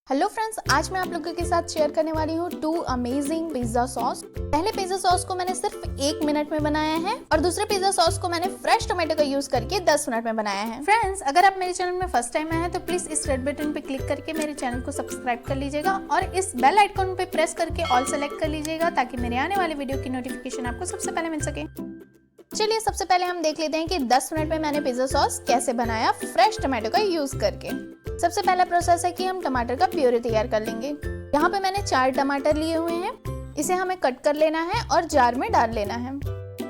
Hello friends, आज मैं आप लोगों के साथ शेयर करने वाली हूँ 2 अमेजिंग पिज्जा सॉस। पहले पिज्जा सॉस को मैंने सिर्फ 1 मिनट में बनाया है और दूसरे पिज्जा सॉस को मैंने फ्रेश टोमेटो का यूज करके 10 मिनट में बनाया है। फ्रेंड्स, अगर आप मेरे चैनल में फर्स्ट टाइम आए हैं तो प्लीज इस रेड बटन पे क्लिक करके मेरे चैनल को सब्सक्राइब कर लीजिएगा और इस बेल आइकन पे प्रेस करके ऑल सेलेक्ट कर लीजिएगा ताकि मेरे आने वाले वीडियो की नोटिफिकेशन आपको सबसे पहले मिल सके। चलिए सबसे पहले हम देख लेते हैं कि 10 मिनट में मैंने पिज्जा सॉस कैसे बनाया फ्रेश टोमेटो का यूज करके। सबसे पहला प्रोसेस है कि हम टमाटर का प्यूरी तैयार कर लेंगे। यहाँ पे मैंने 4 टमाटर लिए हुए हैं, इसे हमें कट कर लेना है और जार में डाल लेना है।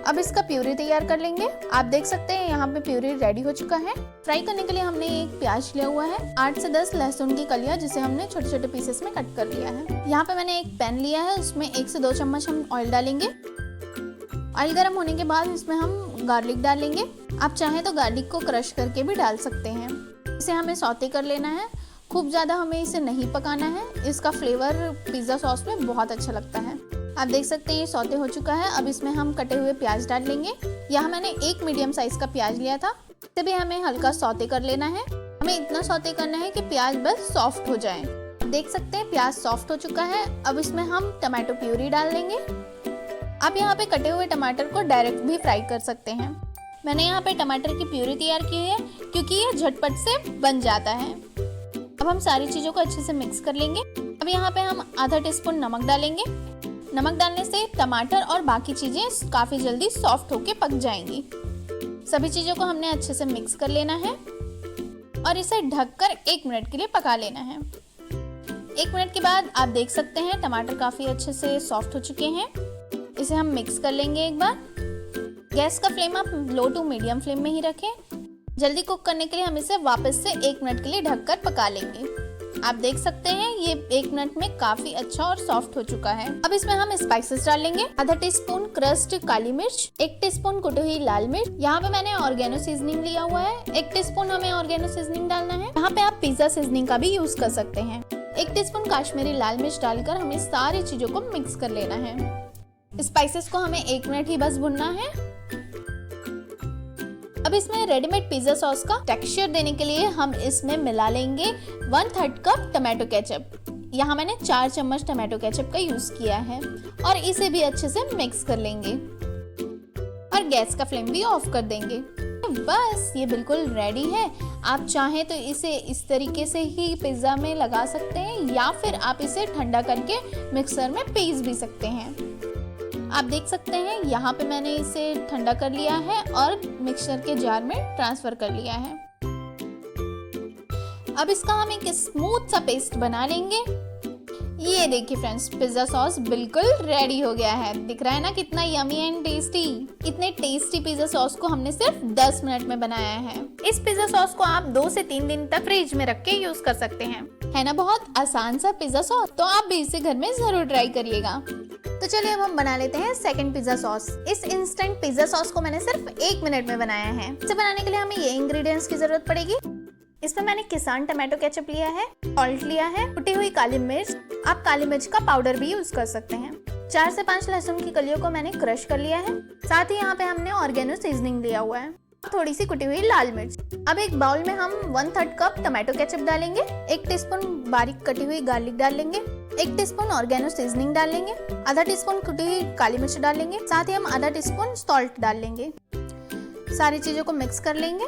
अब इसका प्यूरी तैयार कर लेंगे। आप देख सकते हैं यहाँ पे प्यूरी रेडी हो चुका है। फ्राई करने के लिए हमने एक प्याज लिया हुआ है, 8 से 10 लहसुन की कलियां जिसे हमने छोटे छोटे पीसेस में कट कर लिया है। यहाँ पे मैंने एक पैन लिया है, उसमें 1 से 2 चम्मच हम ऑयल डालेंगे। ऑयल गर्म होने के बाद इसमें हम गार्लिक डालेंगे। आप चाहें तो गार्लिक को क्रश करके भी डाल सकते हैं। इसे हमें सौते कर लेना है, खूब ज़्यादा हमें इसे नहीं पकाना है। इसका फ्लेवर पिज़्ज़ा सॉस में बहुत अच्छा लगता है। आप देख सकते हैं ये सौते हो चुका है। अब इसमें हम कटे हुए प्याज डाल लेंगे। यहाँ मैंने एक मीडियम साइज का प्याज लिया था, इसे भी हमें हल्का सौते कर लेना है। हमें इतना सौते करना है कि प्याज बस सॉफ्ट हो जाए। देख सकते हैं प्याज सॉफ्ट हो चुका है। अब इसमें हम टमाटो प्यूरी डाल देंगे। आप यहाँ पे कटे हुए टमाटर को डायरेक्ट भी फ्राई कर सकते हैं। मैंने यहाँ पे टमाटर की प्यूरी तैयार की है क्योंकि ये झटपट से बन जाता है। अब हम सारी चीज़ों को अच्छे से मिक्स कर लेंगे। अब यहाँ पे हम आधा टीस्पून नमक डालेंगे। नमक डालने से टमाटर और बाकी चीज़ें काफ़ी जल्दी सॉफ्ट होके पक जाएंगी। सभी चीज़ों को हमने अच्छे से मिक्स कर लेना है और इसे ढककर 1 मिनट के लिए पका लेना है। 1 मिनट के बाद आप देख सकते हैं टमाटर काफ़ी अच्छे से सॉफ्ट हो चुके हैं। इसे हम मिक्स कर लेंगे एक बार। गैस का फ्लेम आप लो टू मीडियम फ्लेम में ही रखें। जल्दी कुक करने के लिए हम इसे वापस से 1 मिनट के लिए ढककर पका लेंगे। आप देख सकते हैं ये 1 मिनट में काफी अच्छा और सॉफ्ट हो चुका है। अब इसमें हम स्पाइसेस डाल लेंगे। आधा टीस्पून क्रश्ड काली मिर्च, 1 टीस्पून कुटी हुई लाल मिर्च। यहाँ पे मैंने ऑर्गेनो सीजनिंग लिया हुआ है, 1 टीस्पून हमें ऑर्गेनो सीजनिंग डालना है। यहाँ पे आप पिज्जा सीजनिंग का भी यूज कर सकते हैं। 1 टीस्पून कश्मीरी लाल मिर्च डालकर हमें सारी चीजों को मिक्स कर लेना है। स्पाइसेस को हमें 1 मिनट ही बस भुनना है। अब इसमें रेडीमेड पिज्जा सॉस का टेक्सचर देने के लिए हम इसमें मिला लेंगे 1/3 कप टमाटो केचप। यहाँ मैंने 4 चम्मच टमाटो केचप का यूज किया है और इसे भी अच्छे से मिक्स कर लेंगे और गैस का फ्लेम भी ऑफ कर देंगे। बस ये बिल्कुल रेडी है। आप चाहें तो इसे इस तरीके से ही पिज्जा में लगा सकते हैं या फिर आप इसे ठंडा करके मिक्सर में पीस भी सकते हैं। आप देख सकते हैं यहाँ पे मैंने इसे ठंडा कर लिया है और मिक्सर के जार में ट्रांसफर कर लिया है। अब इसका हम एक स्मूथ सा पेस्ट बना लेंगे। ये देखिए फ्रेंड्स, पिज्जा सॉस बिल्कुल रेडी हो गया है। दिख रहा है ना कितना यमी एंड टेस्टी। इतने टेस्टी पिज्जा सॉस को हमने सिर्फ 10 मिनट में बनाया है। इस पिज्जा सॉस को आप 2 से 3 दिन तक फ्रिज में रख के यूज कर सकते हैं। है ना बहुत आसान सा पिज्जा सॉस, तो आप भी इसे घर में जरूर ट्राई करिएगा। तो चलिए अब हम बना लेते हैं सेकंड पिज्जा सॉस। इस इंस्टेंट पिज्जा सॉस को मैंने सिर्फ 1 मिनट में बनाया है। इसे बनाने के लिए हमें ये इंग्रेडिएंट्स की जरूरत पड़ेगी। इसमें मैंने किसान टमाटो केचप लिया है, सॉल्ट लिया है, कुटी हुई काली मिर्च, आप काली मिर्च का पाउडर भी यूज कर सकते हैं। 4 से 5 लहसुन की कलियों को मैंने क्रश कर लिया है। साथ ही यहाँ पे हमने ऑर्गेनो सीजनिंग लिया हुआ है, थोड़ी सी कुटी हुई लाल मिर्च। अब एक बाउल में हम 1/3 कप टमाटो केचप डालेंगे, 1 टीस्पून बारीक कटी हुई गार्लिक डालेंगे, 1 टीस्पून ऑर्गेनो सीजनिंग डालेंगे, आधा टीस्पून कुटी हुई काली मिर्च डालेंगे, साथ ही हम आधा टीस्पून सॉल्ट डाल लेंगे। सारी चीजों को मिक्स कर लेंगे।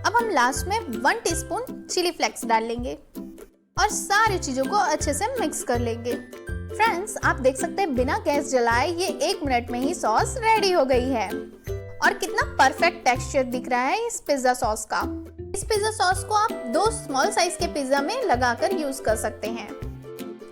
अब हम लास्ट में 1 टीस्पून चिली फ्लेक्स डाल लेंगे और सारी चीजों को अच्छे से मिक्स कर लेंगे। फ्रेंड्स, आप देख सकते हैं बिना गैस जलाए ये 1 मिनट में ही सॉस रेडी हो गई है और कितना परफेक्ट टेक्सचर दिख रहा है इस पिज्जा सॉस का। इस पिज्जा सॉस को आप 2 स्मॉल साइज के पिज्जा में लगाकर यूज कर सकते हैं।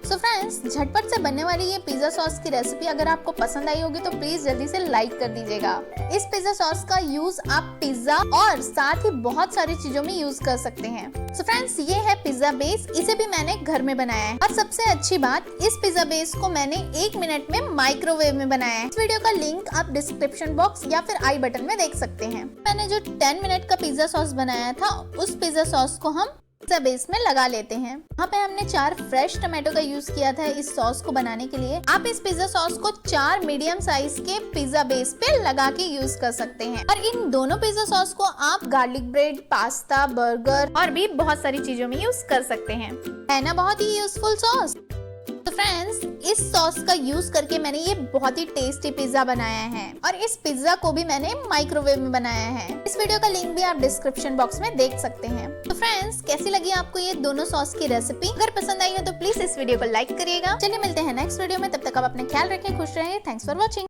सो फ्रेंड्स, झटपट से बनने वाली ये पिज्जा सॉस की रेसिपी अगर आपको पसंद आई होगी तो प्लीज जल्दी से लाइक कर दीजिएगा। इस पिज्जा सॉस का यूज आप पिज्जा और साथ ही बहुत सारी चीजों में यूज कर सकते हैं। सो फ्रेंड्स, ये है पिज्जा बेस। इसे भी मैंने घर में बनाया है और सबसे अच्छी बात, इस पिज्जा बेस को मैंने 1 मिनट में माइक्रोवेव में बनाया है। इस वीडियो का लिंक आप डिस्क्रिप्शन बॉक्स या फिर आई बटन में देख सकते हैं। मैंने जो 10 मिनट का पिज्जा सॉस बनाया था उस पिज्जा सॉस को हम पिज्जा बेस में लगा लेते हैं। यहाँ पे हमने 4 फ्रेश टमाटो का यूज किया था इस सॉस को बनाने के लिए। आप इस पिज्जा सॉस को 4 मीडियम साइज के पिज्जा बेस पे लगा के यूज कर सकते हैं और इन दोनों पिज्जा सॉस को आप गार्लिक ब्रेड, पास्ता, बर्गर और भी बहुत सारी चीजों में यूज कर सकते हैं। है ना बहुत ही यूजफुल सॉस। तो फ्रेंड्स, इस सॉस का यूज करके मैंने ये बहुत ही टेस्टी पिज्जा बनाया है और इस पिज्जा को भी मैंने माइक्रोवेव में बनाया है। इस वीडियो का लिंक भी आप डिस्क्रिप्शन बॉक्स में देख सकते हैं। तो फ्रेंड्स, कैसी लगी आपको ये दोनों सॉस की रेसिपी? अगर पसंद आई हो तो प्लीज इस वीडियो को लाइक करिएगा। चलिए मिलते हैं नेक्स्ट वीडियो में, तब तक आप अपना ख्याल रखें, खुश रहें। Thanks for watching.